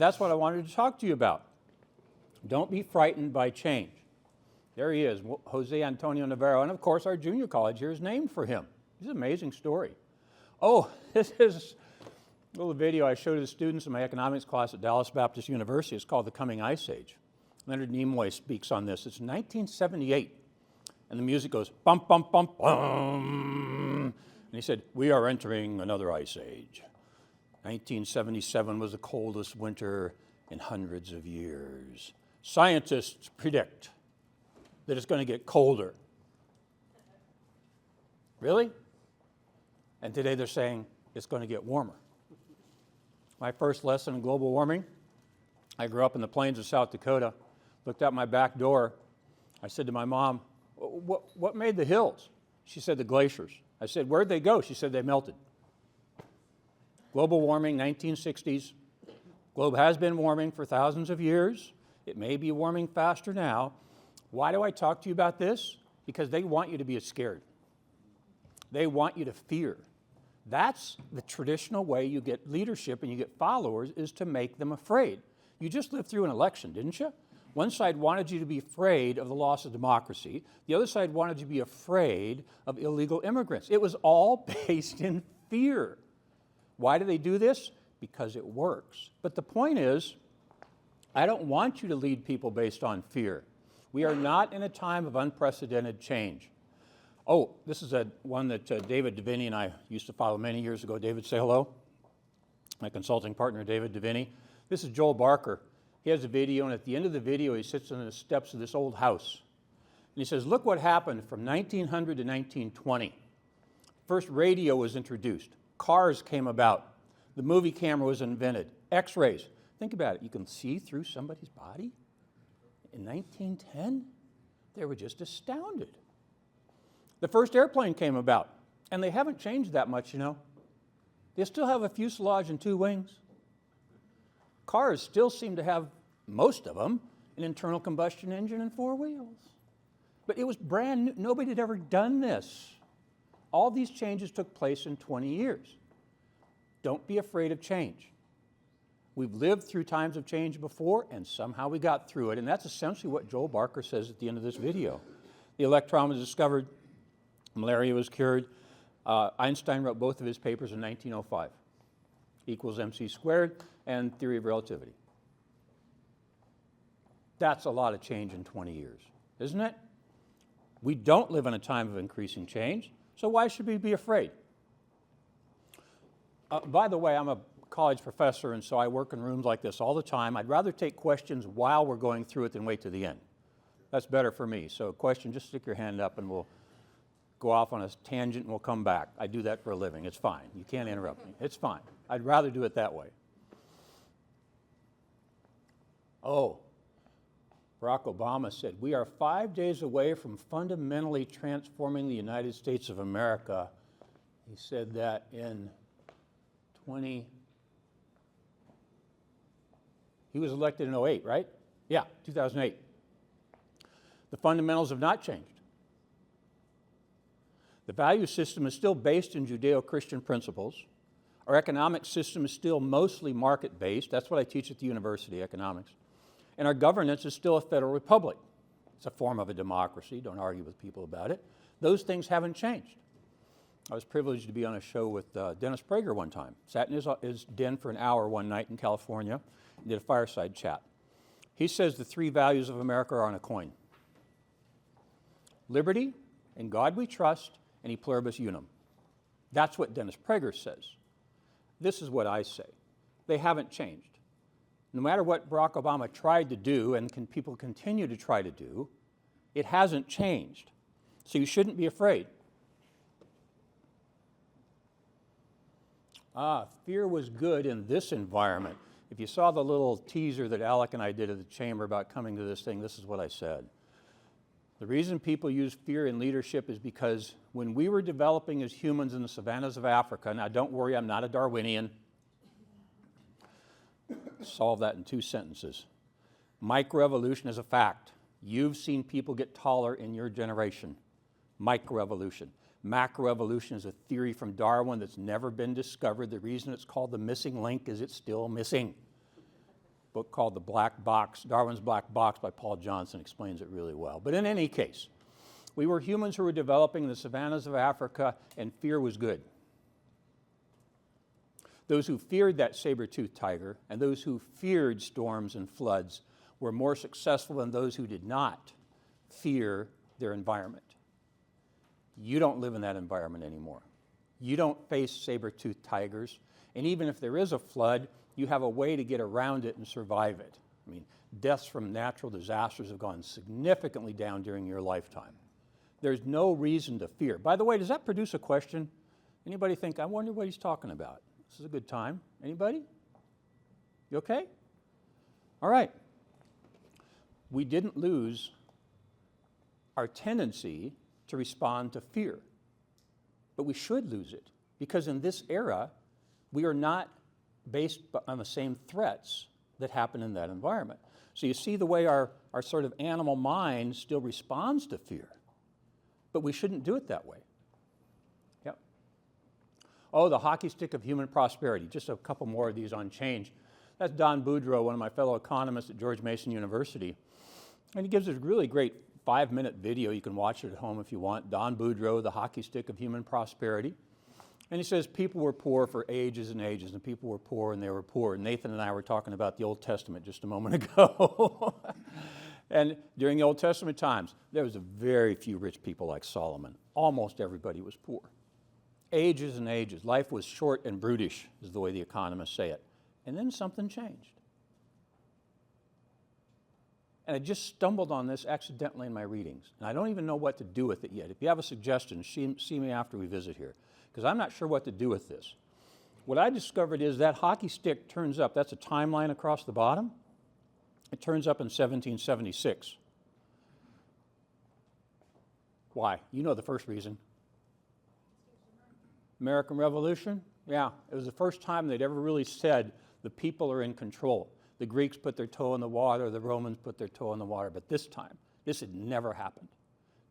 That's what I wanted to talk to you about. Don't be frightened by change. There he is, Jose Antonio Navarro, and of course our junior college here is named for him. It's an amazing story. Oh, this is a little video I showed to the students in my economics class at Dallas Baptist University. It's called The Coming Ice Age. Leonard Nimoy speaks on this. It's 1978, and the music goes bum, bum, bum, bum. And he said, we are entering another ice age. 1977 was the coldest winter in hundreds of years. Scientists predict that it's going to get colder. Really? And today they're saying it's going to get warmer. My first lesson in global warming, I grew up in the plains of South Dakota, looked out my back door. I said to my mom, what made the hills? She said, the glaciers. I said, where'd they go? She said, they melted. Global warming, 1960s. Globe has been warming for thousands of years. It may be warming faster now. Why do I talk to you about this? Because they want you to be scared. They want you to fear. That's the traditional way you get leadership and you get followers, is to make them afraid. You just lived through an election, didn't you? One side wanted you to be afraid of the loss of democracy. The other side wanted you to be afraid of illegal immigrants. It was all based in fear. Why do they do this? Because it works. But the point is, I don't want you to lead people based on fear. We are not in a time of unprecedented change. Oh, this is one that David Deviney and I used to follow many years ago. David, say hello. My consulting partner, David Deviney. This is Joel Barker. He has a video, and at the end of the video, he sits on the steps of this old house. And he says, look what happened from 1900 to 1920. First radio was introduced. Cars came about. The movie camera was invented. X-rays. Think about it. You can see through somebody's body. In 1910, they were just astounded. The first airplane came about, and they haven't changed that much, you know. They still have a fuselage and two wings. Cars still seem to have, most of them, an internal combustion engine and four wheels. But it was brand new. Nobody had ever done this. All these changes took place in 20 years. Don't be afraid of change. We've lived through times of change before, and somehow we got through it. And that's essentially what Joel Barker says at the end of this video. The electron was discovered. Malaria was cured. Einstein wrote both of his papers in 1905. Equals mc squared and theory of relativity. That's a lot of change in 20 years, isn't it? We don't live in a time of increasing change, so why should we be afraid? By the way, I'm a college professor, and so I work in rooms like this all the time. I'd rather take questions while we're going through it than wait to the end. That's better for me. So a question, just stick your hand up and we'll go off on a tangent and we'll come back. I do that for a living. It's fine. You can't interrupt me. It's fine. I'd rather do it that way. Oh, Barack Obama said, we are 5 days away from fundamentally transforming the United States of America. He said that in he was elected in 2008, right? Yeah, 2008. The fundamentals have not changed. The value system is still based in Judeo-Christian principles. Our economic system is still mostly market-based. That's what I teach at the university, economics. And our governance is still a federal republic. It's a form of a democracy. Don't argue with people about it. Those things haven't changed. I was privileged to be on a show with Dennis Prager one time. Sat in his den for an hour one night in California and did a fireside chat. He says the three values of America are on a coin. Liberty, in God we trust, and e pluribus unum. That's what Dennis Prager says. This is what I say. They haven't changed. No matter what Barack Obama tried to do, and people continue to try to do, it hasn't changed. So you shouldn't be afraid. Fear was good in this environment. If you saw the little teaser that Alec and I did at the chamber about coming to this thing, this is what I said. The reason people use fear in leadership is because when we were developing as humans in the savannas of Africa, now don't worry, I'm not a Darwinian. Solve that in 2 sentences. Microevolution is a fact. You've seen people get taller in your generation. Microevolution. Macroevolution is a theory from Darwin that's never been discovered. The reason it's called the missing link is it's still missing. book called The Black Box, Darwin's Black Box by Paul Johnson explains it really well. But in any case, we were humans who were developing in the savannas of Africa, and fear was good. Those who feared that saber-toothed tiger and those who feared storms and floods were more successful than those who did not fear their environment. You don't live in that environment anymore. You don't face saber-toothed tigers, and even if there is a flood, you have a way to get around it and survive it. I mean, deaths from natural disasters have gone significantly down during your lifetime. There's no reason to fear. By the way, does that produce a question? Anybody think, I wonder what he's talking about? This is a good time. Anybody? You okay? All right. We didn't lose our tendency to respond to fear, but we should lose it because in this era, we are not based on the same threats that happen in that environment. So you see the way our sort of animal mind still responds to fear, but we shouldn't do it that way. Yep. Oh, the hockey stick of human prosperity. Just a couple more of these on change. That's Don Boudreaux, one of my fellow economists at George Mason University. And he gives us a really great 5-minute video. You can watch it at home if you want. Don Boudreaux, the hockey stick of human prosperity. And he says people were poor for ages and ages, and people were poor and they were poor. Nathan and I were talking about the Old Testament just a moment ago. And during the Old Testament times, there was a very few rich people like Solomon. Almost everybody was poor. Ages and ages. Life was short and brutish, is the way the economists say it. And then something changed. And I just stumbled on this accidentally in my readings. And I don't even know what to do with it yet. If you have a suggestion, see me after we visit here. Because I'm not sure what to do with this. What I discovered is that hockey stick turns up. That's a timeline across the bottom. It turns up in 1776. Why? You know the first reason. American Revolution? Yeah, it was the first time they'd ever really said the people are in control. The Greeks put their toe in the water, the Romans put their toe in the water, but this time, this had never happened.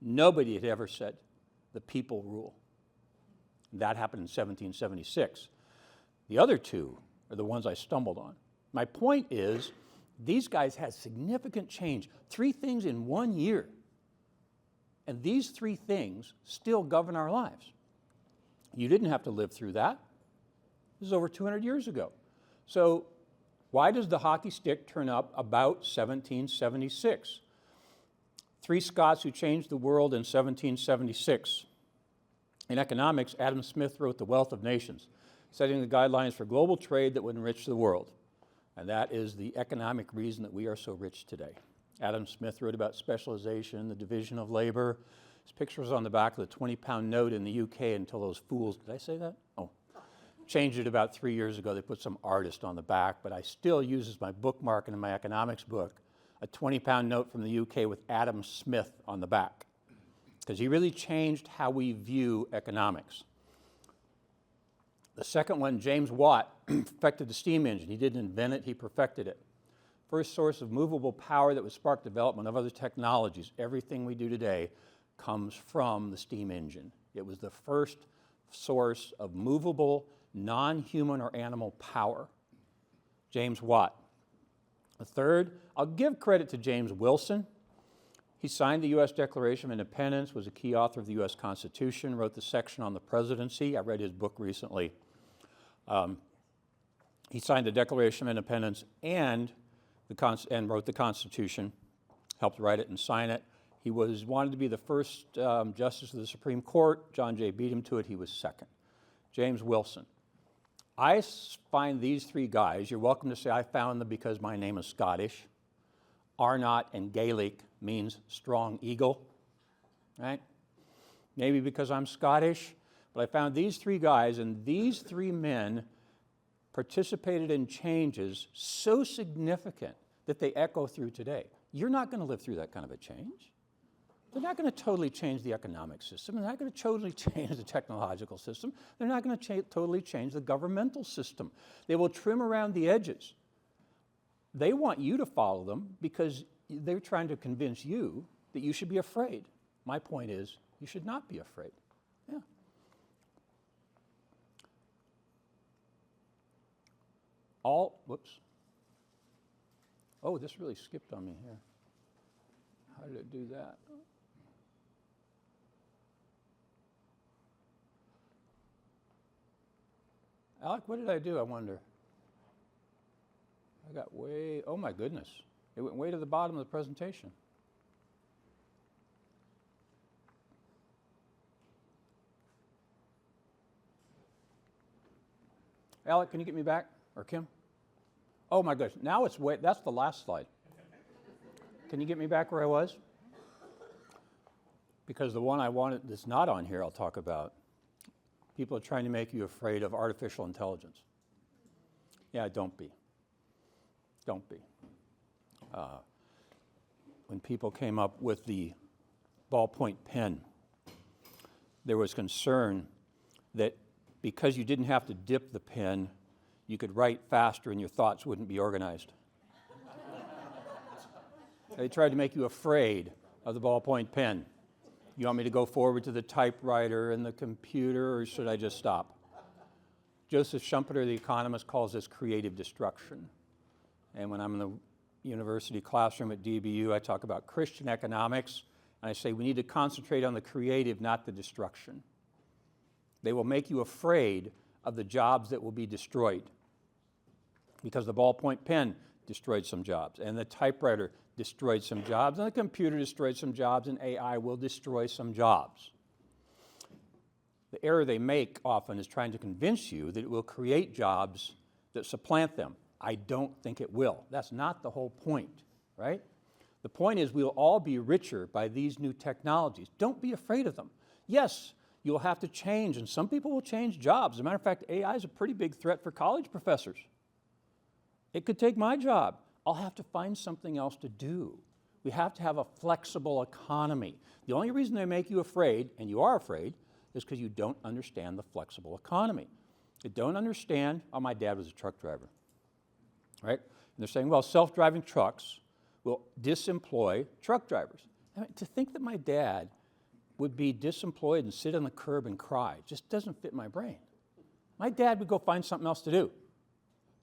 Nobody had ever said the people rule. That happened in 1776. The other two are the ones I stumbled on. My point is, these guys had significant change. 3 things in 1 year. And these 3 things still govern our lives. You didn't have to live through that. This is over 200 years ago. So why does the hockey stick turn up about 1776? 3 Scots who changed the world in 1776. In economics, Adam Smith wrote The Wealth of Nations, setting the guidelines for global trade that would enrich the world. And that is the economic reason that we are so rich today. Adam Smith wrote about specialization, the division of labor. His picture was on the back of the 20-pound note in the UK until those fools, did I say that? Oh, changed it about 3 years ago. They put some artist on the back, but I still use as my bookmark in my economics book a 20-pound note from the UK with Adam Smith on the back, because he really changed how we view economics. The second one, James Watt, perfected the steam engine. He didn't invent it, he perfected it. First source of movable power that would spark development of other technologies. Everything we do today comes from the steam engine. It was the first source of movable, non-human or animal power. James Watt. The third, I'll give credit to James Wilson. He signed the U.S. Declaration of Independence, was a key author of the U.S. Constitution, wrote the section on the presidency. I read his book recently. He signed the Declaration of Independence and wrote the Constitution, helped write it and sign it. He wanted to be the first justice of the Supreme Court. John Jay beat him to it. He was second. James Wilson. I find these 3 guys, you're welcome to say I found them because my name is Scottish. Arnott in Gaelic means strong eagle, right? Maybe because I'm Scottish, but I found these 3 guys, and these 3 men participated in changes so significant that they echo through today. You're not going to live through that kind of a change. They're not going to totally change the economic system. They're not going to totally change the technological system. They're not going to totally change the governmental system. They will trim around the edges. They want you to follow them because they're trying to convince you that you should be afraid. My point is, you should not be afraid. Yeah. Oh, this really skipped on me here. How did it do that? Alec, what did I do, I wonder? I got way, oh my goodness. It went way to the bottom of the presentation. Alec, can you get me back? Or Kim? Oh my goodness, now it's way, that's the last slide. Can you get me back where I was? Because the one I wanted that's not on here I'll talk about. People are trying to make you afraid of artificial intelligence. Yeah, don't be. Don't be. When people came up with the ballpoint pen, there was concern that because you didn't have to dip the pen, you could write faster and your thoughts wouldn't be organized. They tried to make you afraid of the ballpoint pen. You want me to go forward to the typewriter and the computer, or should I just stop? Joseph Schumpeter, the economist, calls this creative destruction. And when I'm in the university classroom at DBU, I talk about Christian economics, and I say we need to concentrate on the creative, not the destruction. They will make you afraid of the jobs that will be destroyed, because the ballpoint pen destroyed some jobs, and the typewriter destroyed some jobs, and the computer destroyed some jobs, and AI will destroy some jobs. The error they make often is trying to convince you that it will create jobs that supplant them. I don't think it will. That's not the whole point, right? The point is we'll all be richer by these new technologies. Don't be afraid of them. Yes, you'll have to change, and some people will change jobs. As a matter of fact, AI is a pretty big threat for college professors. It could take my job. I'll have to find something else to do. We have to have a flexible economy. The only reason they make you afraid, and you are afraid, is because you don't understand the flexible economy. You don't understand, oh, my dad was a truck driver, right? And they're saying, well, self-driving trucks will disemploy truck drivers. I mean, to think that my dad would be disemployed and sit on the curb and cry just doesn't fit my brain. My dad would go find something else to do.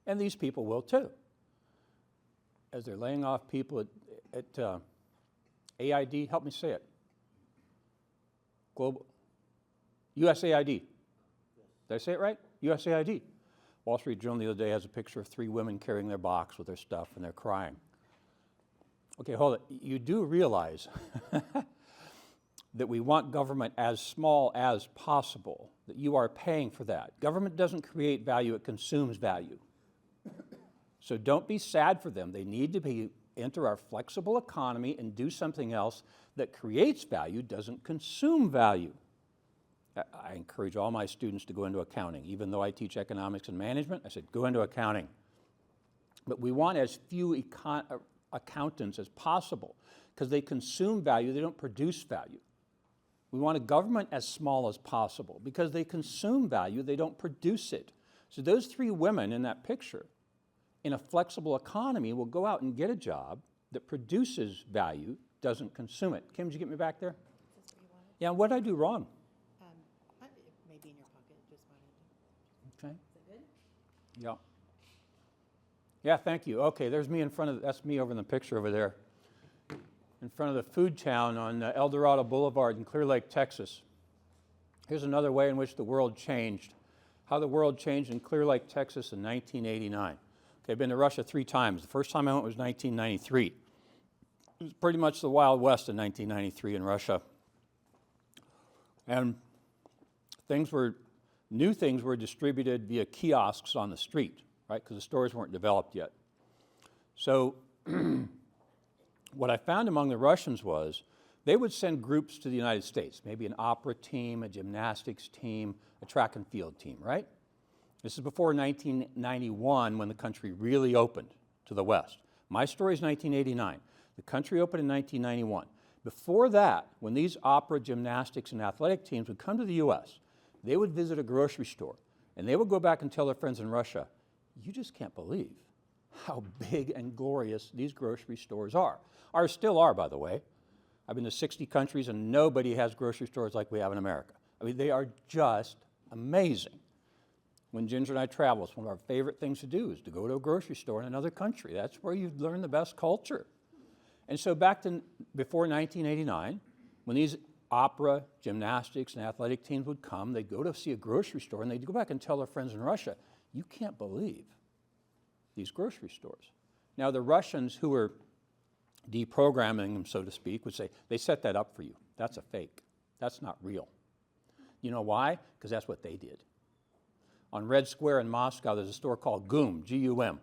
And these people will too. As they're laying off people at AID, help me say it. Global, USAID. Did I say it right? USAID. Wall Street Journal the other day has a picture of 3 women carrying their box with their stuff and they're crying. Okay, hold it. You do realize that we want government as small as possible, that you are paying for that. Government doesn't create value, it consumes value. So don't be sad for them. They need to enter our flexible economy and do something else that creates value, doesn't consume value. I encourage all my students to go into accounting. Even though I teach economics and management, I said, go into accounting. But we want as few accountants as possible because they consume value, they don't produce value. We want a government as small as possible because they consume value, they don't produce it. So those 3 women in that picture, in a flexible economy, will go out and get a job that produces value, doesn't consume it. Kim, did you get me back there? Is this what you wanted? Yeah, what did I do wrong? Maybe in your pocket, just wanted to. Okay. Is it good? Yeah. Yeah, thank you. Okay, there's me in front of, that's me over in the picture over there. In front of the food town on El Dorado Boulevard in Clear Lake, Texas. Here's another way in which the world changed. How the world changed in Clear Lake, Texas in 1989. Okay, I've been to Russia 3 times. The first time I went was 1993. It was pretty much the Wild West in 1993 in Russia. And new things were distributed via kiosks on the street, right? Because the stores weren't developed yet. So what I found among the Russians was they would send groups to the United States, maybe an opera team, a gymnastics team, a track and field team, right? This is before 1991 when the country really opened to the West. My story is 1989. The country opened in 1991. Before that, when these opera, gymnastics, and athletic teams would come to the U.S., they would visit a grocery store, and they would go back and tell their friends in Russia, you just can't believe how big and glorious these grocery stores are. Ours still are, by the way. I've been to 60 countries, and nobody has grocery stores like we have in America. I mean, they are just amazing. when Ginger and I travel, it's one of our favorite things to do is to go to a grocery store in another country. That's where you learn the best culture. And so back to before 1989, when these opera, gymnastics, and athletic teams would come, they'd go to see a grocery store, and they'd go back and tell their friends in Russia, you can't believe these grocery stores. Now, the Russians who were deprogramming them, so to speak, would say, they set that up for you. That's a fake. That's not real. You know why? Because that's what they did. On Red Square in Moscow, there's a store called GUM, G-U-M.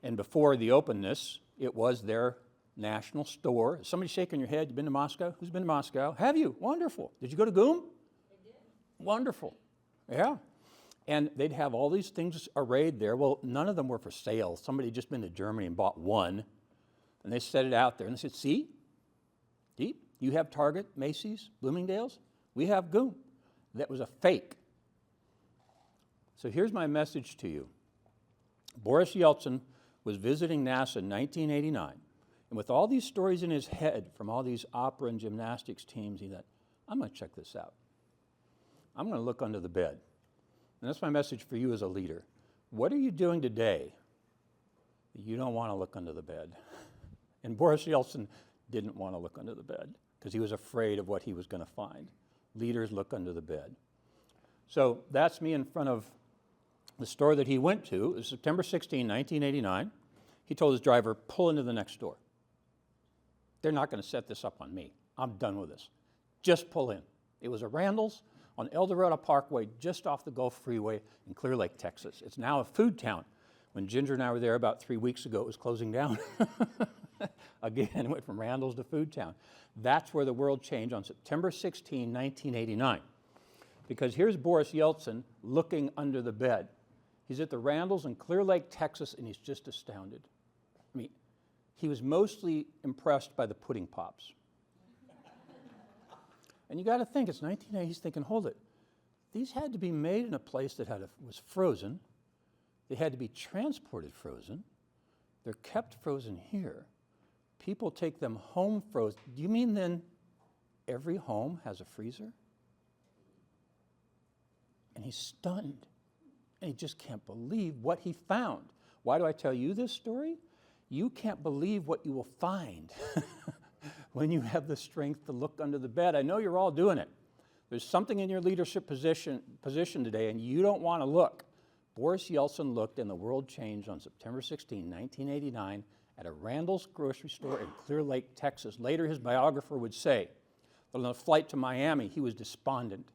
And before the openness, it was their national store. Is somebody shaking your head? You been to Moscow? Who's been to Moscow? Have you? Wonderful. Did you go to GUM? I did. Wonderful. Yeah. And they'd have all these things arrayed there. Well, none of them were for sale. Somebody had just been to Germany and bought one. And they set it out there. And they said, see? You have Target, Macy's, Bloomingdale's. We have GUM. That was a fake. So here's my message to you. Boris Yeltsin was visiting NASA in 1989. And with all these stories in his head from all these opera and gymnastics teams, he thought, I'm going to check this out. I'm going to look under the bed. And that's my message for you as a leader. What are you doing today that you don't want to look under the bed? And Boris Yeltsin didn't want to look under the bed because he was afraid of what he was going to find. Leaders look under the bed. So that's me in front of the store that he went to. It was September 16, 1989. He told his driver, pull into the next door. They're not going to set this up on me. I'm done with this. Just pull in. It was a Randall's on El Dorado Parkway, just off the Gulf Freeway in Clear Lake, Texas. It's now a food town. When Ginger and I were there about 3 weeks ago, it was closing down. Again, it went from Randall's to Food Town. That's where the world changed on September 16, 1989. Because here's Boris Yeltsin looking under the bed. He's at the Randall's in Clear Lake, Texas, and he's just astounded. I mean, he was mostly impressed by the pudding pops. And you got to think, it's 1980, he's thinking, hold it. These had to be made in a place that was frozen. They had to be transported frozen. They're kept frozen here. People take them home frozen. Do you mean then every home has a freezer? And he's stunned. And he just can't believe what he found. Why do I tell you this story? You can't believe what you will find when you have the strength to look under the bed. I know you're all doing it. There's something in your leadership position today, and you don't want to look. Boris Yeltsin looked, and the world changed on September 16, 1989, at a Randall's grocery store in Clear Lake, Texas. Later, his biographer would say that on the flight to Miami, he was despondent,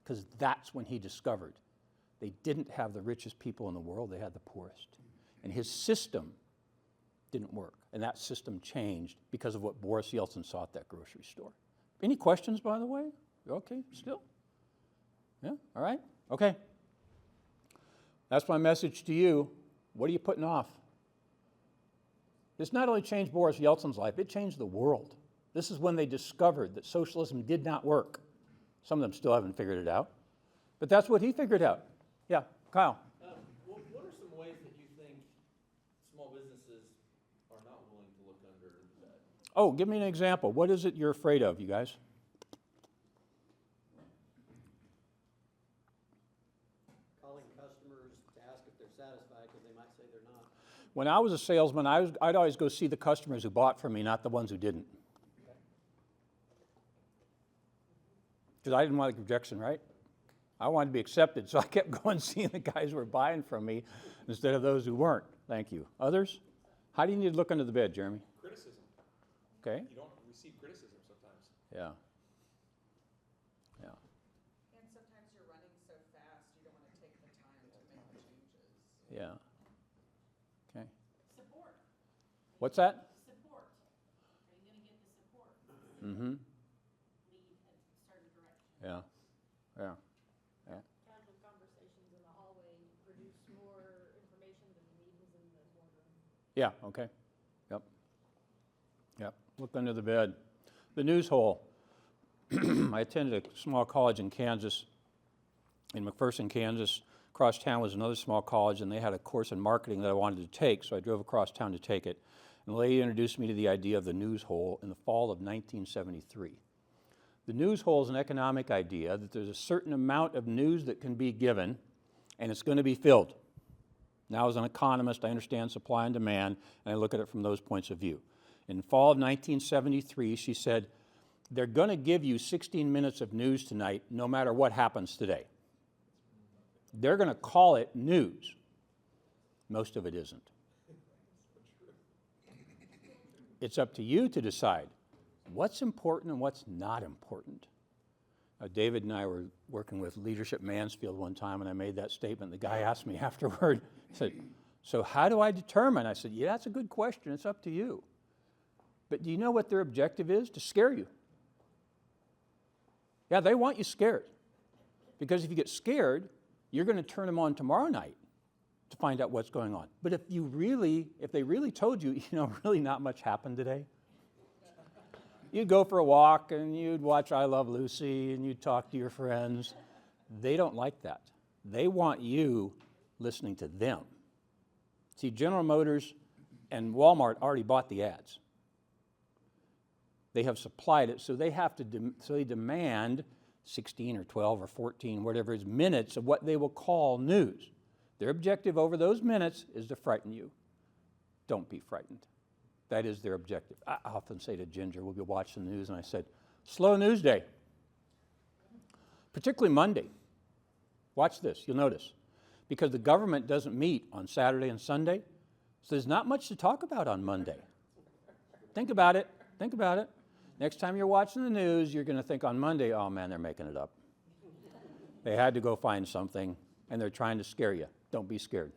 because that's when he discovered they didn't have the richest people in the world, they had the poorest. And his system didn't work, and that system changed because of what Boris Yeltsin saw at that grocery store. Any questions, by the way? You okay, still? Yeah, all right, okay. That's my message to you. What are you putting off? This not only changed Boris Yeltsin's life, it changed the world. This is when they discovered that socialism did not work. Some of them still haven't figured it out, but that's what he figured out. Yeah, Kyle. What are some ways that you think small businesses are not willing to look under the bed? Oh, give me an example. What is it you're afraid of, you guys? Calling customers to ask if they're satisfied because they might say they're not. When I was a salesman, I'd always go see the customers who bought from me, not the ones who didn't. Because I didn't want rejection, right? I wanted to be accepted, so I kept going seeing the guys who were buying from me instead of those who weren't. Thank you. Others? How do you need to look under the bed, Jeremy? Criticism. Okay. You don't receive criticism sometimes. Yeah. Yeah. And sometimes you're running so fast, you don't want to take the time to make the changes. Yeah. Okay. Support. What's that? Support. Are you going to get the support? Mm-hmm. Lead at certain direction. Yeah. Yeah. Casual conversations in the hallway produce more information than meetings in the boardroom. Yeah, okay. Yep. Yep. Look under the bed. The news hole. I attended a small college in Kansas, in McPherson, Kansas. Across town was another small college, and they had a course in marketing that I wanted to take, so I drove across town to take it. And the lady introduced me to the idea of the news hole in the fall of 1973. The news hole is an economic idea that there's a certain amount of news that can be given and it's going to be filled. Now, as an economist, I understand supply and demand, and I look at it from those points of view. In fall of 1973, she said, they're going to give you 16 minutes of news tonight, no matter what happens today. They're going to call it news. Most of it isn't. It's up to you to decide what's important and what's not important. David and I were working with Leadership Mansfield one time, and I made that statement. The guy asked me afterward, he said, so how do I determine? I said, yeah, that's a good question. It's up to you. But do you know what their objective is? To scare you. Yeah, they want you scared. Because if you get scared, you're going to turn them on tomorrow night to find out what's going on. But if they really told you, really not much happened today, you'd go for a walk and you'd watch I Love Lucy and you'd talk to your friends. They don't like that. They want you listening to them. See, General Motors and Walmart already bought the ads. They have supplied it, so they have to they demand 16 or 12 or 14, whatever it is, minutes of what they will call news. Their objective over those minutes is to frighten you. Don't be frightened. That is their objective. I often say to Ginger, we'll be watching the news, and I said, slow news day, particularly Monday. Watch this, you'll notice. Because the government doesn't meet on Saturday and Sunday, so there's not much to talk about on Monday. Think about it. Think about it. Next time you're watching the news, you're going to think on Monday, oh man, they're making it up. They had to go find something, and they're trying to scare you. Don't be scared.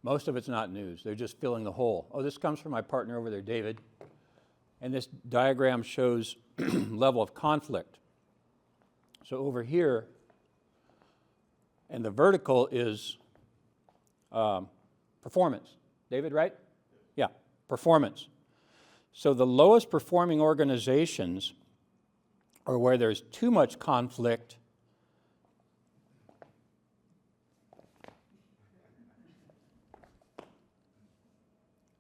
Most of it's not news. They're just filling the hole. Oh, this comes from my partner over there, David. And this diagram shows level of conflict. So over here, and the vertical is performance. David, right? Yeah, performance. So the lowest performing organizations are where there's too much conflict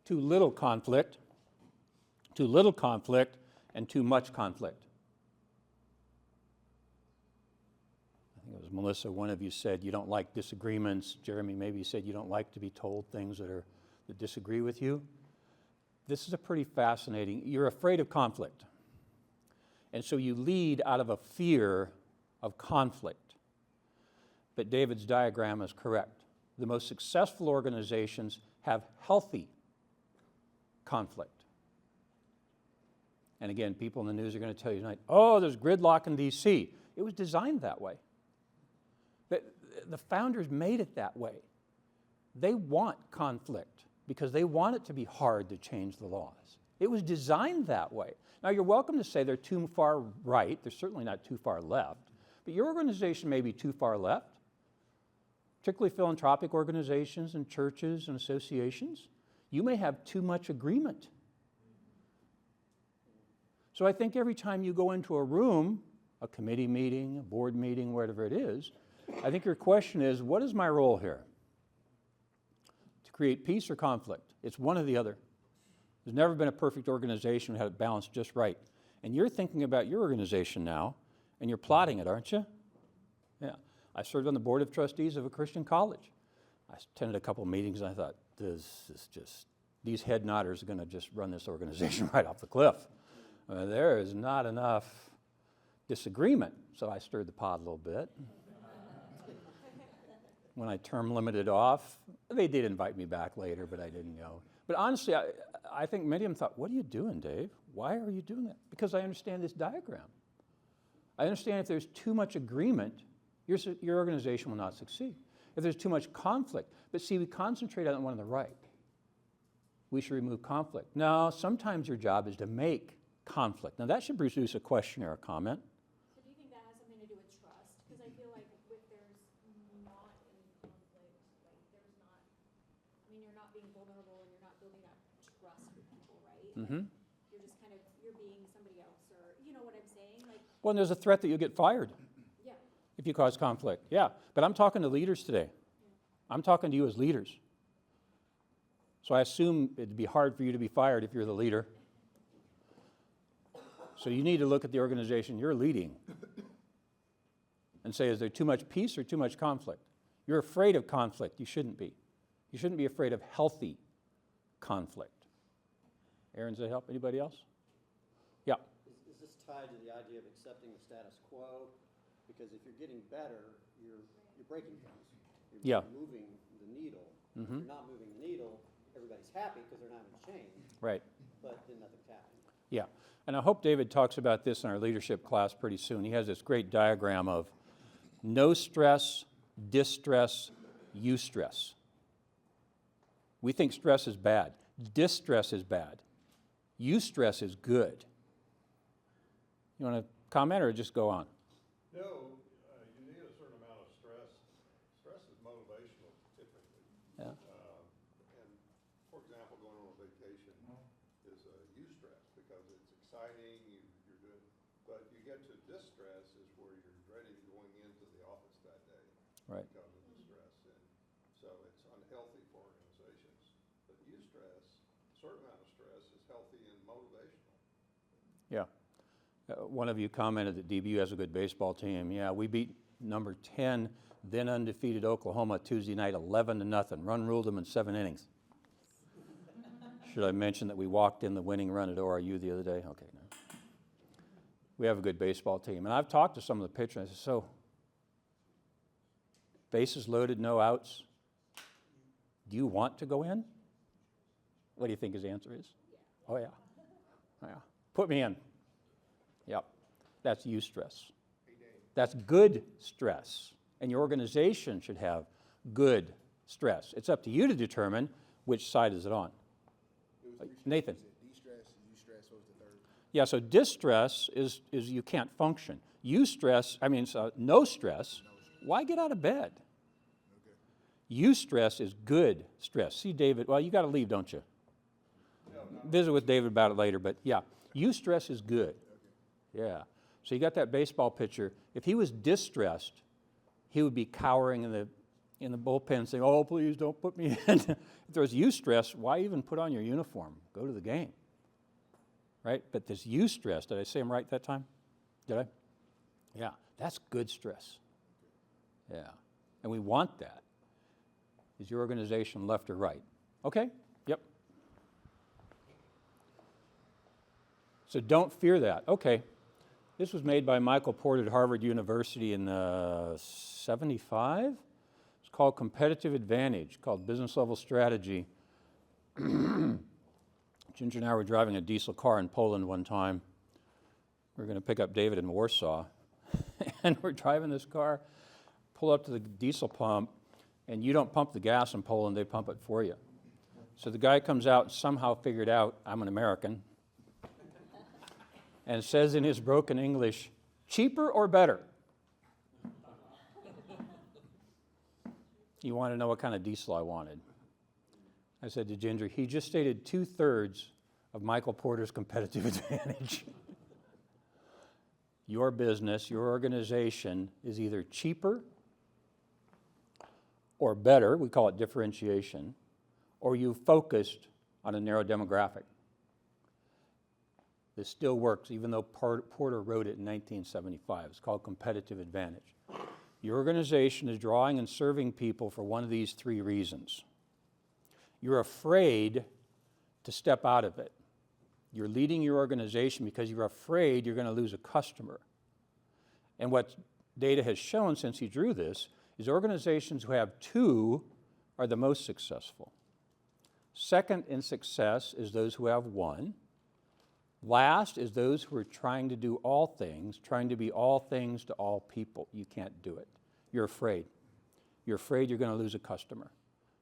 too little conflict, and too much conflict. I think it was Melissa, one of you said you don't like disagreements. Jeremy, maybe you said you don't like to be told things that disagree with you. This is a pretty fascinating, you're afraid of conflict. And so you lead out of a fear of conflict. But David's diagram is correct. The most successful organizations have healthy conflict. And again, people in the news are going to tell you tonight, oh, there's gridlock in D.C. It was designed that way. The founders made it that way. They want conflict because they want it to be hard to change the laws. It was designed that way. Now, you're welcome to say they're too far right. They're certainly not too far left. But your organization may be too far left, particularly philanthropic organizations and churches and associations. You may have too much agreement. So I think every time you go into a room, a committee meeting, a board meeting, whatever it is, I think your question is, what is my role here? To create peace or conflict? It's one or the other. There's never been a perfect organization that had it balanced just right. And you're thinking about your organization now, and you're plotting it, aren't you? Yeah. I served on the board of trustees of a Christian college. I attended a couple meetings, and I thought, these head nodders are going to just run this organization right off the cliff. There is not enough disagreement, so I stirred the pot a little bit. When I term limited off, they did invite me back later, but I didn't go. But honestly, I think many of them thought, what are you doing, Dave? Why are you doing that? Because I understand this diagram. I understand if there's too much agreement, your organization will not succeed. If there's too much conflict, but see, we concentrate on the one on the right. We should remove conflict. No, sometimes your job is to make conflict. Now, that should produce a question or a comment. So do you think that has something to do with trust? Because I feel like if there's not any conflict, like there's not, you're not being vulnerable and you're not building that trust with people, right? Mm-hmm. You're just kind of, you're being somebody else, or you know what I'm saying? Like, Well, there's a threat that you'll get fired yeah. if you cause conflict. Yeah, but I'm talking to leaders today. I'm talking to you as leaders. So I assume it'd be hard for you to be fired if you're the leader. So you need to look at the organization you're leading. and say, is there too much peace or too much conflict? You're afraid of conflict. You shouldn't be. You shouldn't be afraid of healthy conflict. Aaron, does that help? Anybody else? Yeah. Is this tied to the idea of accepting the status quo? Because if you're getting better, you're breaking things. You're moving the needle. If you're not moving the needle, everybody's happy because they're not going to change. Right. But then nothing's happening. Yeah. And I hope David talks about this in our leadership class pretty soon. He has this great diagram of no stress, distress, eustress. We think stress is bad. Distress is bad. Eustress is good. You want to comment or just go on? No, you need a certain amount of stress. Stress is motivational typically. Yeah. And for example, going on a vacation is eustress because it's exciting, you're doing, but you get to distress is where you're dreading going into the office that day. Right. Because of the stress. And so it's unhealthy for organizations. But eustress, a certain amount of stress is healthy and motivational. Yeah. One of you commented that DBU has a good baseball team. Yeah, we beat number 10, then undefeated Oklahoma Tuesday night 11-0. Run ruled them in 7 innings. Should I mention that we walked in the winning run at ORU the other day? Okay, no. We have a good baseball team. And I've talked to some of the pitchers. I said, so, bases loaded, no outs. Do you want to go in? What do you think his answer is? Oh, yeah. Oh, yeah. Put me in. Yep. That's eustress. That's good stress. And your organization should have good stress. It's up to you to determine which side is it on. Nathan. De-stress, eustress, what was the third? Yeah, so distress is you can't function. Eustress, no stress, why get out of bed? Okay. Eustress is good stress. See, David, well, you got to leave, don't you? Visit with David about it later, but yeah, eustress is good. Yeah. So you got that baseball pitcher. If he was distressed, he would be cowering in the bullpen saying, oh, please don't put me in. If there's eustress, why even put on your uniform? Go to the game. Right? But this eustress, did I say him right that time? Did I? Yeah. That's good stress. Yeah. And we want that. Is your organization left or right? Okay? Yep. So don't fear that. Okay. This was made by Michael Porter at Harvard University in 75. It's called Competitive Advantage, called Business Level Strategy. Ginger and I were driving a diesel car in Poland one time. We were going to pick up David in Warsaw. And we're driving this car, pull up to the diesel pump, and you don't pump the gas in Poland, they pump it for you. So the guy comes out and somehow figured out I'm an American, and says in his broken English, cheaper or better? You want to know what kind of diesel I wanted. I said to Ginger, he just stated 2/3 of Michael Porter's competitive advantage. Your business, your organization is either cheaper or better, we call it differentiation, or you focused on a narrow demographic. This still works, even though Porter wrote it in 1975. It's called competitive advantage. Your organization is drawing and serving people for one of these 3 reasons. You're afraid to step out of it. You're leading your organization because you're afraid you're going to lose a customer. And what data has shown since he drew this is organizations who have 2 are the most successful. Second in success is those who have 1. Last is those who are trying to do all things, trying to be all things to all people. You can't do it. You're afraid. You're afraid you're going to lose a customer.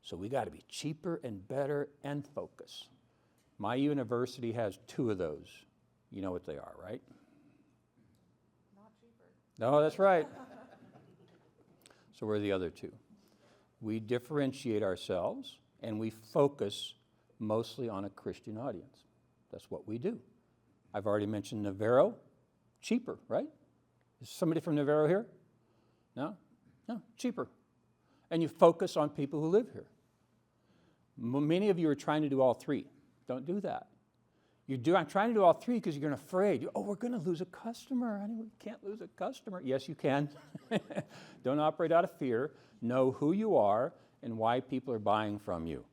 So we got to be cheaper and better and focus. My university has 2 of those. You know what they are, right? Not cheaper. No, that's right. So we're the other 2. We differentiate ourselves and we focus mostly on a Christian audience. That's what we do. I've already mentioned Navarro, cheaper, right? Is somebody from Navarro here? No? No, cheaper. And you focus on people who live here. Many of you are trying to do all 3. Don't do that. I'm trying to do all three because you're afraid. Oh, we're going to lose a customer. Honey, we can't lose a customer. Yes, you can. Don't operate out of fear. Know who you are and why people are buying from you.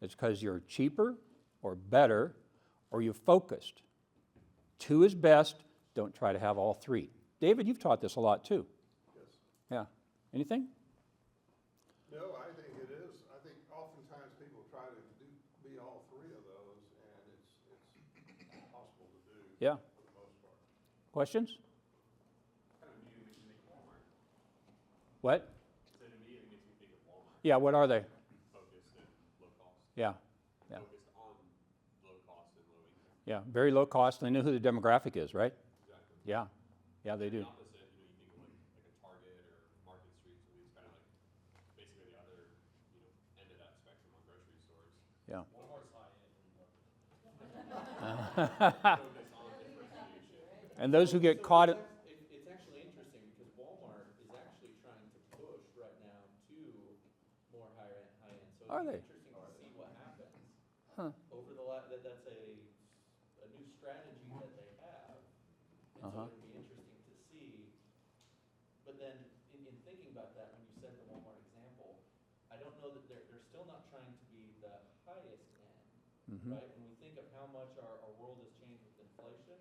It's because you're cheaper or better or you're focused. 2 is best. Don't try to have all 3. David, you've taught this a lot too. Yes. Yeah. Anything? No, I think it is. I think oftentimes people try to be all 3 of those, and it's impossible to do. Yeah. For the most part. Questions? Kind of immediately makes me think of Walmart. What? That immediately makes me think of Walmart. Yeah, what are they? Focused and low cost. Yeah. Yeah. Focused on low cost and low income. Yeah, very low cost. They know who the demographic is, right? Exactly. Yeah. Yeah, they do. The opposite, you think of like a Target or Market Street, so these kind of like basically the other, end of that spectrum on grocery stores. Yeah. Walmart's high end and focused on differentiation. And those who get caught at, It's actually interesting because Walmart is actually trying to push right now to more high end. So Are it'd be they? interesting to see what happens Huh. over the that's a new strategy that they have, and Uh-huh. so it'd be interesting to see. But then in thinking about that, when you said the Walmart example, I don't know that they're still not trying to be the highest end, Mhm. right? When we think of how much our world has changed with inflation,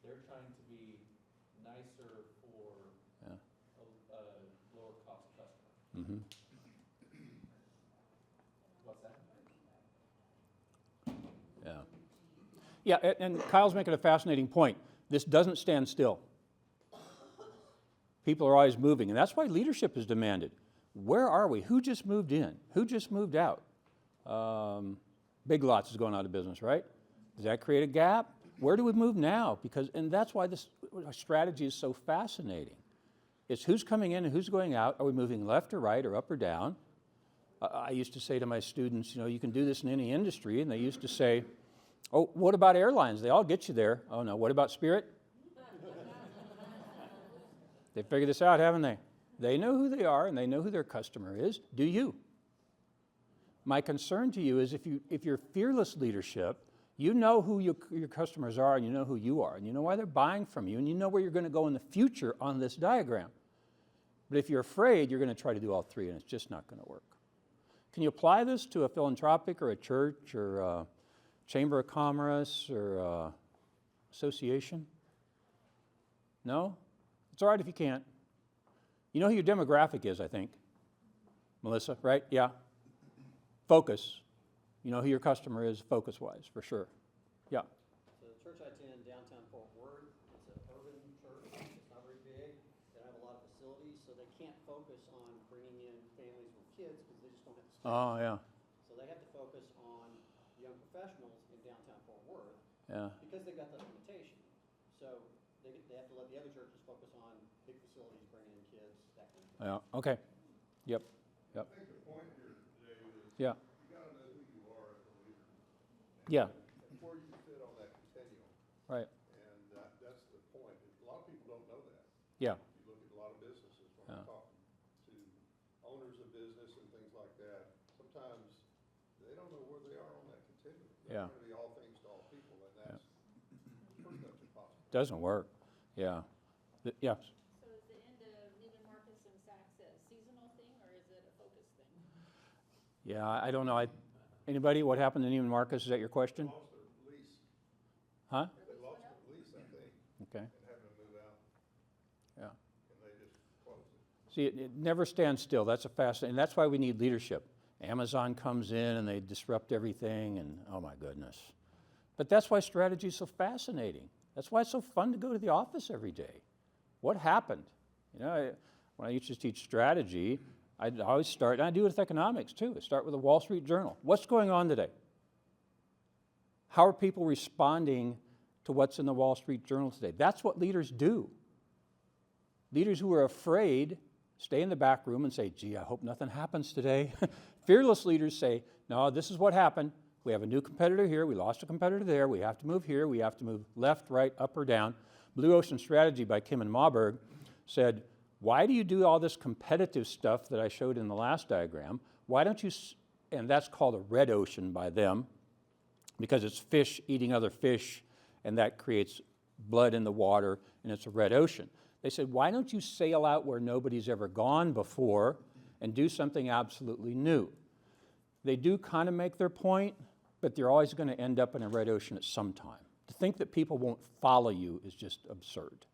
they're trying to be nicer for Yeah. a lower cost customer. Mhm. What's that? Yeah. Yeah, and Kyle's making a fascinating point. This doesn't stand still. People are always moving, and that's why leadership is demanded. Where are we? Who just moved in? Who just moved out? Big Lots is going out of business, right? Does that create a gap? Where do we move now? And that's why this strategy is so fascinating. It's who's coming in and who's going out. Are we moving left or right or up or down? I used to say to my students, you can do this in any industry, and they used to say, oh, what about airlines? They all get you there. Oh, no, what about Spirit? They figured this out, haven't they? They know who they are, and they know who their customer is. Do you? My concern to you is if you're fearless leadership, you know who your customers are, and you know who you are, and you know why they're buying from you, and you know where you're going to go in the future on this diagram. But if you're afraid, you're going to try to do all 3, and it's just not going to work. Can you apply this to a philanthropic or a church or a chamber of commerce or a association? No? It's all right if you can't. You know who your demographic is, I think. Melissa, right? Yeah. Focus. You know who your customer is focus-wise, for sure. Yeah. So the church I attend, downtown Fort Worth, it's an urban church, it's not very big, they don't have a lot of facilities, so they can't focus on bringing in families with kids because they just don't have the space. Oh, yeah. So they have to focus on young professionals in downtown Fort Worth Yeah. because they've got that limitation. So they have to let the other churches focus on big facilities, bringing in kids, that kind of thing. Yeah. Okay. Yep. Yep. I think the point here, Dave, is Yeah. you gotta know who you are as a leader. Yeah. And where you fit on that continuum. Right. And that's the point. A lot of people don't know that. Yeah. You look at a lot of businesses, when Yeah. I'm talking to owners of business and things like that, sometimes they don't know where they are on that continuum. Yeah. They're trying to be all things to all people, and that's pretty much impossible. Doesn't work. Yeah. Yeah. So is the end of Neiman Marcus and Saks a seasonal thing, or is it a focus thing? Yeah. I don't know. Anybody? What happened to Neiman Marcus? Is that your question? They lost their lease. Huh? They lost their lease, I think, Okay. and having to move out, Yeah. and they just closed it. See, it never stands still. That's a fascinating. And that's why we need leadership. Amazon comes in and they disrupt everything, and oh my goodness. But that's why strategy is so fascinating. That's why it's so fun to go to the office every day. What happened? When I used to teach strategy, I'd always start, and I do it with economics too. I start with the Wall Street Journal. What's going on today? How are people responding to what's in the Wall Street Journal today? That's what leaders do. Leaders who are afraid stay in the back room and say, gee, I hope nothing happens today. Fearless leaders say, no, this is what happened. We have a new competitor here. We lost a competitor there. We have to move here. We have to move left, right, up, or down. Blue Ocean Strategy by Kim and Mauberg said, why do you do all this competitive stuff that I showed in the last diagram? Why don't you, and that's called a red ocean by them. because it's fish eating other fish, and that creates blood in the water, and it's a red ocean. They said, why don't you sail out where nobody's ever gone before and do something absolutely new? They do kind of make their point, but they're always going to end up in a red ocean at some time. To think that people won't follow you is just absurd.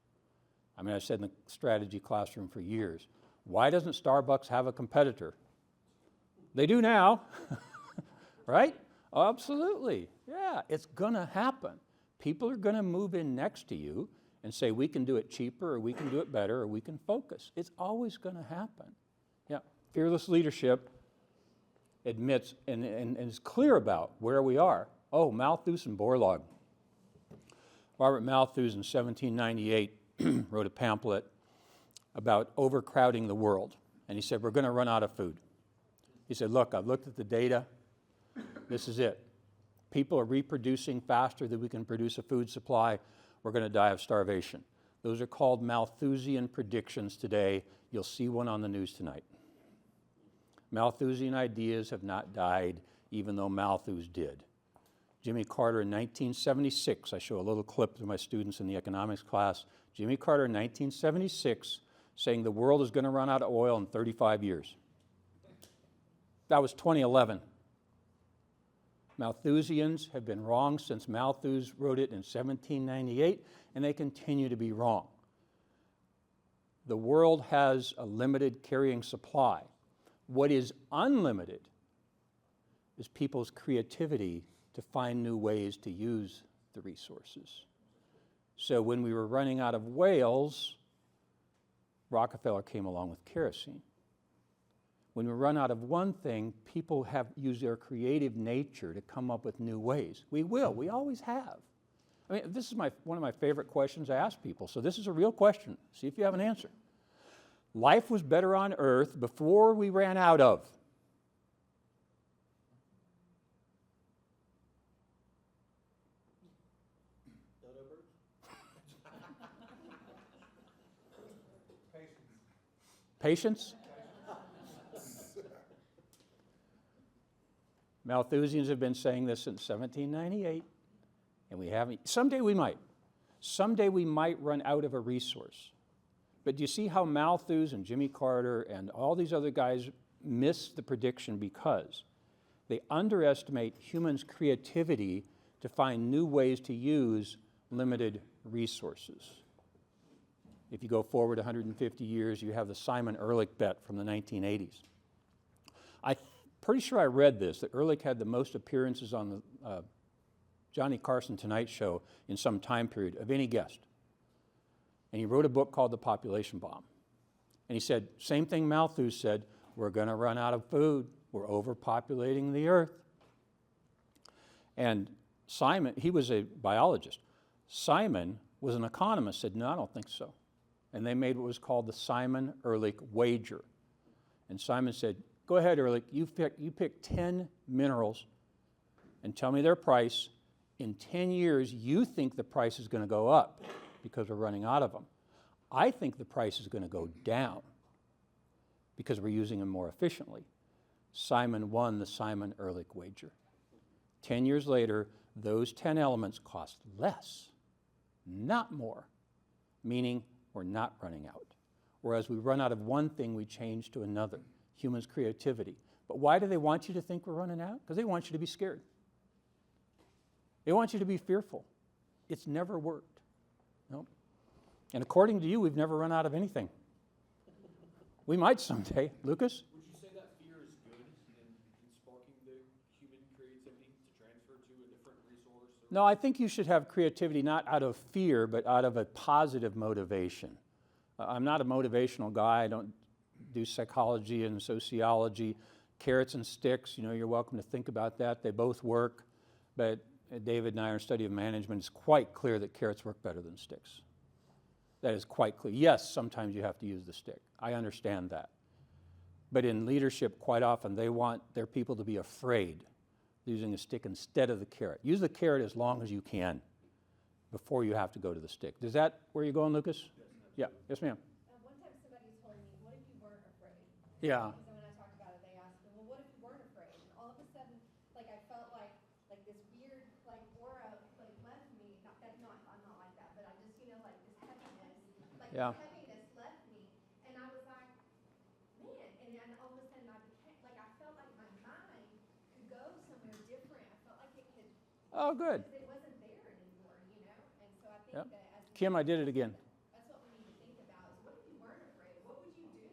I mean, I've said in the strategy classroom for years, why doesn't Starbucks have a competitor? They do now, right? Absolutely, yeah, it's gonna happen. People are gonna move in next to you and say, we can do it cheaper, or we can do it better, or we can focus. It's always gonna happen. Yeah, fearless leadership admits and is clear about where we are. Oh, Malthus and Borlaug. Robert Malthus in 1798 wrote a pamphlet about overcrowding the world. And he said, we're going to run out of food. He said, look, I've looked at the data. This is it. People are reproducing faster than we can produce a food supply. We're going to die of starvation. Those are called Malthusian predictions today. You'll see one on the news tonight. Malthusian ideas have not died, even though Malthus did. Jimmy Carter in 1976, I show a little clip to my students in the economics class. Jimmy Carter in 1976 saying the world is going to run out of oil in 35 years. That was 2011. Malthusians have been wrong since Malthus wrote it in 1798, and they continue to be wrong. The world has a limited carrying supply. What is unlimited is people's creativity to find new ways to use the resources. So when we were running out of whales, Rockefeller came along with kerosene. When we run out of one thing, people have used their creative nature to come up with new ways. We will. We always have. I mean, this is one of my favorite questions I ask people. So this is a real question. See if you have an answer. Life was better on Earth before we ran out of. Patience? Malthusians have been saying this since 1798, and we haven't. Someday we might. Someday we might run out of a resource. But do you see how Malthus and Jimmy Carter and all these other guys miss the prediction because they underestimate humans' creativity to find new ways to use limited resources. If you go forward 150 years, you have the Simon Ehrlich bet from the 1980s. I'm pretty sure I read this, that Ehrlich had the most appearances on the Johnny Carson Tonight Show in some time period of any guest. And he wrote a book called The Population Bomb. And he said, same thing Malthus said, we're going to run out of food. We're overpopulating the earth. And Simon, he was a biologist. Simon was an economist, said, no, I don't think so. And they made what was called the Simon Ehrlich wager. And Simon said, go ahead, Ehrlich, you pick 10 minerals and tell me their price. In 10 years, you think the price is going to go up because we're running out of them. I think the price is going to go down because we're using them more efficiently. Simon won the Simon Ehrlich wager. 10 years later, those 10 elements cost less, not more, meaning we're not running out. Whereas we run out of one thing, we change to another. Humans' creativity. But why do they want you to think we're running out? Because they want you to be scared. They want you to be fearful. It's never worked. Nope. And according to you, we've never run out of anything. We might someday. Lucas? Would you say that fear is good in sparking the human creativity to transfer to a different resource? No, I think you should have creativity not out of fear, but out of a positive motivation. I'm not a motivational guy. I don't do psychology and sociology. Carrots and sticks, you're welcome to think about that. They both work. But David and I, our study of management, is quite clear that carrots work better than sticks. That is quite clear. Yes, sometimes you have to use the stick. I understand that. But in leadership, quite often, they want their people to be afraid using a stick instead of the carrot. Use the carrot as long as you can before you have to go to the stick. Is that where you're going, Lucas? Yes. Yeah. Yes, ma'am. One time somebody told me, what if you weren't afraid? Yeah. Because when I talked about it, they asked me, well, what if you weren't afraid? And all of a sudden, I felt like this weird Yeah. The heaviness left me, and I was like, man, and then all of a sudden I became, like, I felt like my mind could go somewhere different. I felt like it could, Oh, good. because it wasn't there anymore, you know? And so I think Yep. that as Kim, I did it again. that's what we need to think about, is what if you weren't afraid? What would you do?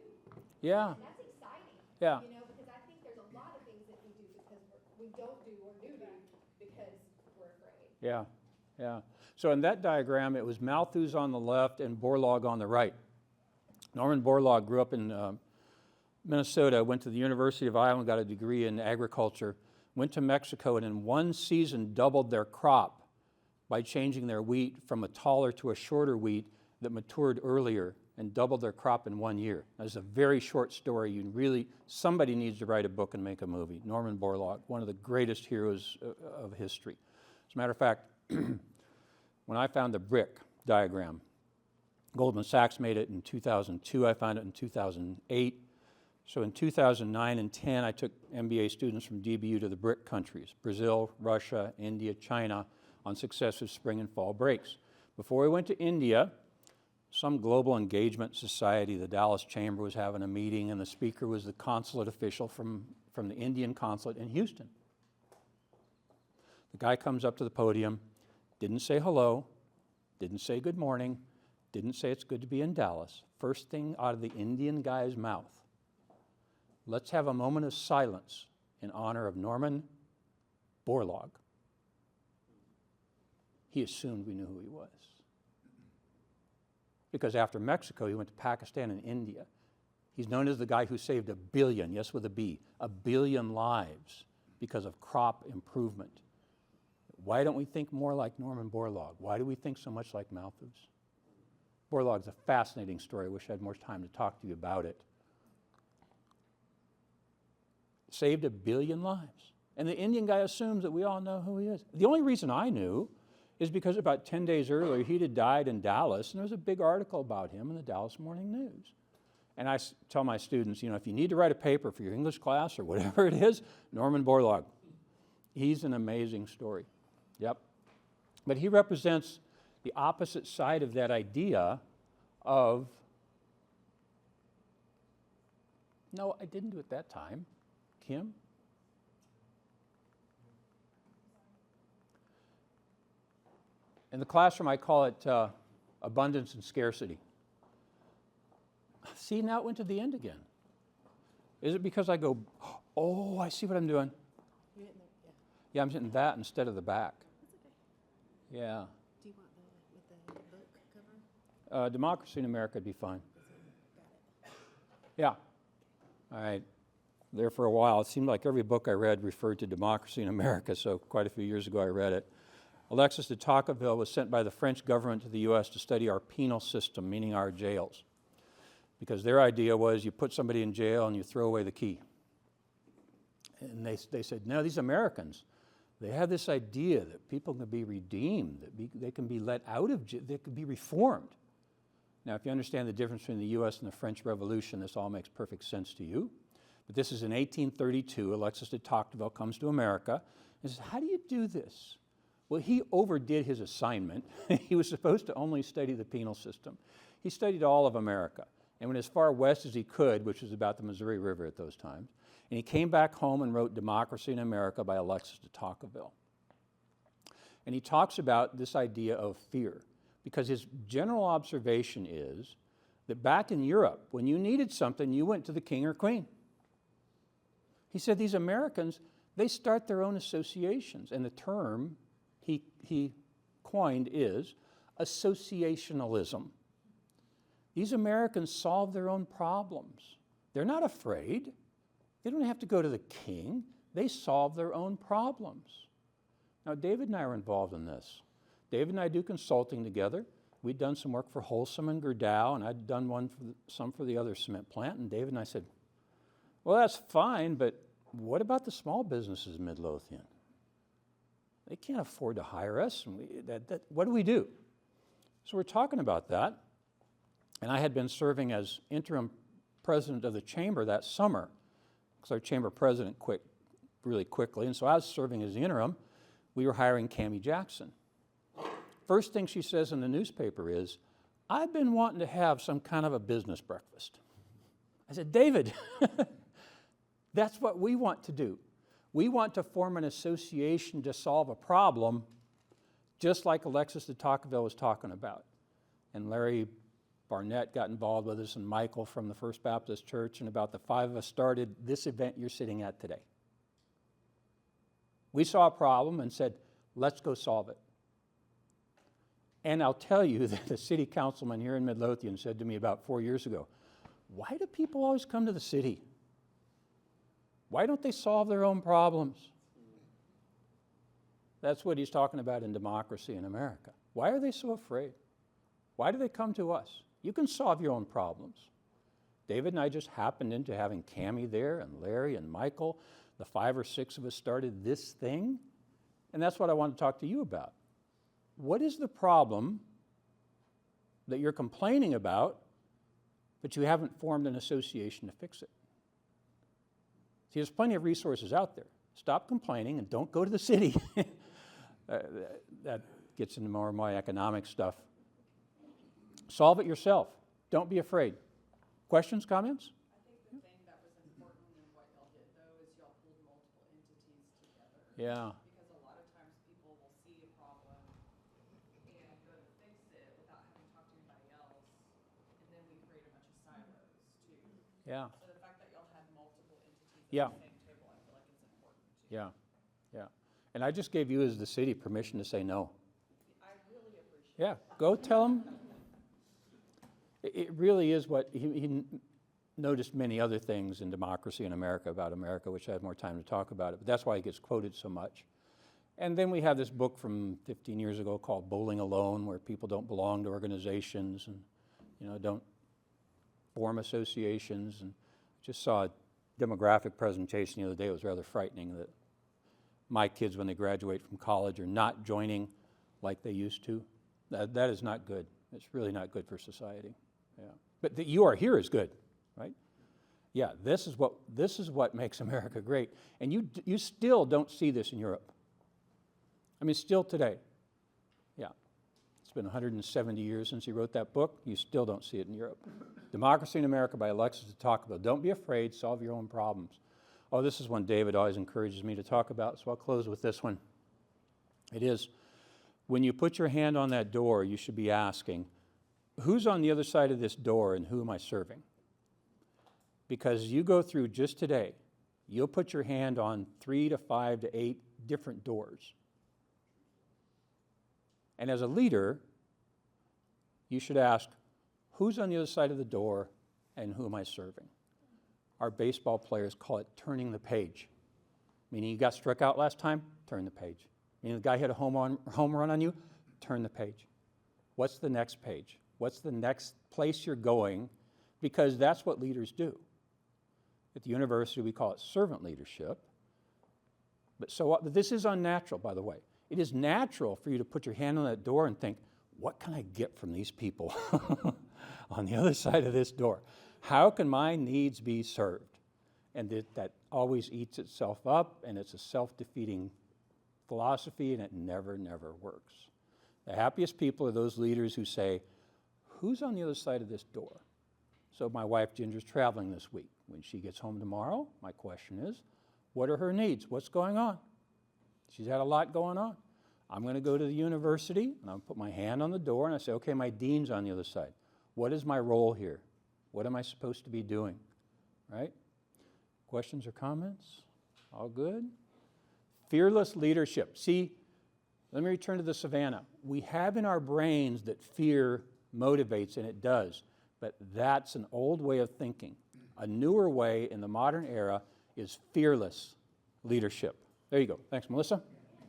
Yeah. And that's exciting. Yeah. You know, because I think there's a lot of things that we do because we don't do or do because we're afraid. Yeah. Yeah. So in that diagram, it was Malthus on the left and Borlaug on the right. Norman Borlaug grew up in Minnesota, went to the University of Iowa and got a degree in agriculture, went to Mexico, and in one season doubled their crop by changing their wheat from a taller to a shorter wheat that matured earlier, and doubled their crop in 1 year. That's a very short story. Somebody needs to write a book and make a movie. Norman Borlaug, one of the greatest heroes of history. As a matter of fact, when I found the brick diagram, Goldman Sachs made it in 2002, I found it in 2008. So in 2009 and 10, I took MBA students from DBU to the BRIC countries, Brazil, Russia, India, China, on successive spring and fall breaks. Before we went to India, some global engagement society, the Dallas Chamber, was having a meeting, and the speaker was the consulate official from the Indian consulate in Houston. The guy comes up to the podium, didn't say hello, didn't say good morning, didn't say it's good to be in Dallas. First thing out of the Indian guy's mouth, let's have a moment of silence in honor of Norman Borlaug. He assumed we knew who he was. Because after Mexico, he went to Pakistan and India. He's known as the guy who saved 1 billion, yes with a B, 1 billion lives because of crop improvement. Why don't we think more like Norman Borlaug? Why do we think so much like Malthus? Borlaug's a fascinating story. I wish I had more time to talk to you about it. Saved 1 billion lives. And the Indian guy assumes that we all know who he is. The only reason I knew is because about 10 days earlier, he'd had died in Dallas, and there was a big article about him in the Dallas Morning News. And I tell my students, if you need to write a paper for your English class or whatever it is, Norman Borlaug. He's an amazing story. Yep. But he represents the opposite side of that idea of, no, I didn't do it that time. Kim? In the classroom, I call it abundance and scarcity. See, now it went to the end again. Is it because I go, oh, I see what I'm doing? You're hitting the, Yeah, I'm hitting that instead of the back. That's okay. Yeah. Do you want the with the book cover? Democracy in America would be fine. Got it. Yeah. All right. There for a while, it seemed like every book I read referred to democracy in America, so quite a few years ago I read it. Alexis de Tocqueville was sent by the French government to the U.S. to study our penal system, meaning our jails, because their idea was you put somebody in jail and you throw away the key. And they said, no, these Americans, they have this idea that people can be redeemed, that they can be let out of jail, they can be reformed. Now, if you understand the difference between the U.S. and the French Revolution, this all makes perfect sense to you. But this is in 1832. Alexis de Tocqueville comes to America and says, how do you do this? Well, he overdid his assignment. He was supposed to only study the penal system. He studied all of America and went as far west as he could, which was about the Missouri River at those times. And he came back home and wrote Democracy in America by Alexis de Tocqueville. And he talks about this idea of fear, because his general observation is that back in Europe, when you needed something, you went to the king or queen. He said these Americans, they start their own associations, and the term he coined is associationalism. These Americans solve their own problems. They're not afraid. They don't have to go to the king. They solve their own problems. Now, David and I are involved in this. David and I do consulting together. We'd done some work for Wholesome and Gerdau, and I'd done some for the other cement plant, and David and I said, well, that's fine, but what about the small businesses in Midlothian? They can't afford to hire us. And what do we do? So we're talking about that. And I had been serving as interim president of the chamber that summer, because our chamber president quit really quickly. And so I was serving as the interim. We were hiring Cammie Jackson. First thing she says in the newspaper is, I've been wanting to have some kind of a business breakfast. I said, David, that's what we want to do. We want to form an association to solve a problem, just like Alexis de Tocqueville was talking about. And Larry Arnott got involved with us, and Michael from the First Baptist Church, and about the 5 of us started this event you're sitting at today. We saw a problem and said, let's go solve it. And I'll tell you that the city councilman here in Midlothian said to me about 4 years ago, why do people always come to the city? Why don't they solve their own problems? That's what he's talking about in democracy in America. Why are they so afraid? Why do they come to us? You can solve your own problems. David and I just happened into having Cammie there, and Larry and Michael. The 5 or 6 of us started this thing, and that's what I want to talk to you about. What is the problem that you're complaining about, but you haven't formed an association to fix it? See, there's plenty of resources out there. Stop complaining and don't go to the city. That gets into more of my economic stuff. Solve it yourself. Don't be afraid. Questions, comments? I think the thing that was important in what y'all did, though, is y'all pulled multiple entities together. Yeah. Because a lot of times people will see a problem and go to fix it without having talked to anybody else, and then we create a bunch of silos, too. Yeah. So the fact that y'all had multiple entities Yeah. at the same table, I feel like it's important, too. Yeah. Yeah. And I just gave you as the city permission to say no. I really appreciate Yeah. Go tell them. It really is what he noticed many other things in democracy in America about America, which I have more time to talk about it, but that's why he gets quoted so much. And then we have this book from 15 years ago called Bowling Alone, where people don't belong to organizations and don't form associations. And just saw a demographic presentation the other day. It was rather frightening that my kids, when they graduate from college, are not joining like they used to. That is not good. It's really not good for society. Yeah. But that you are here is good, right? Yeah, this is what makes America great. And you still don't see this in Europe. I mean, still today. Yeah. It's been 170 years since he wrote that book. You still don't see it in Europe. Democracy in America by Alexis de Tocqueville. Don't be afraid. Solve your own problems. Oh, this is one David always encourages me to talk about, so I'll close with this one. It is, when you put your hand on that door, you should be asking, who's on the other side of this door and who am I serving? Because you go through just today, you'll put your hand on 3 to 5 to 8 different doors. And as a leader, you should ask, who's on the other side of the door and who am I serving? Our baseball players call it turning the page. Meaning you got struck out last time, turn the page. Meaning the guy hit a home run on you, turn the page. What's the next page? What's the next place you're going? Because that's what leaders do. At the university, we call it servant leadership. But this is unnatural, by the way. It is natural for you to put your hand on that door and think, what can I get from these people on the other side of this door? How can my needs be served? And that always eats itself up, and it's a self-defeating philosophy, and it never, never works. The happiest people are those leaders who say, who's on the other side of this door? So my wife Ginger's traveling this week. When she gets home tomorrow, my question is, what are her needs? What's going on? She's had a lot going on. I'm going to go to the university, and I'll put my hand on the door, and I say, okay, my dean's on the other side. What is my role here? What am I supposed to be doing? Right? Questions or comments? All good? Fearless leadership. See, let me return to the savannah. We have in our brains that fear motivates, and it does, but that's an old way of thinking. A newer way in the modern era is fearless leadership. There you go. Thanks, Melissa.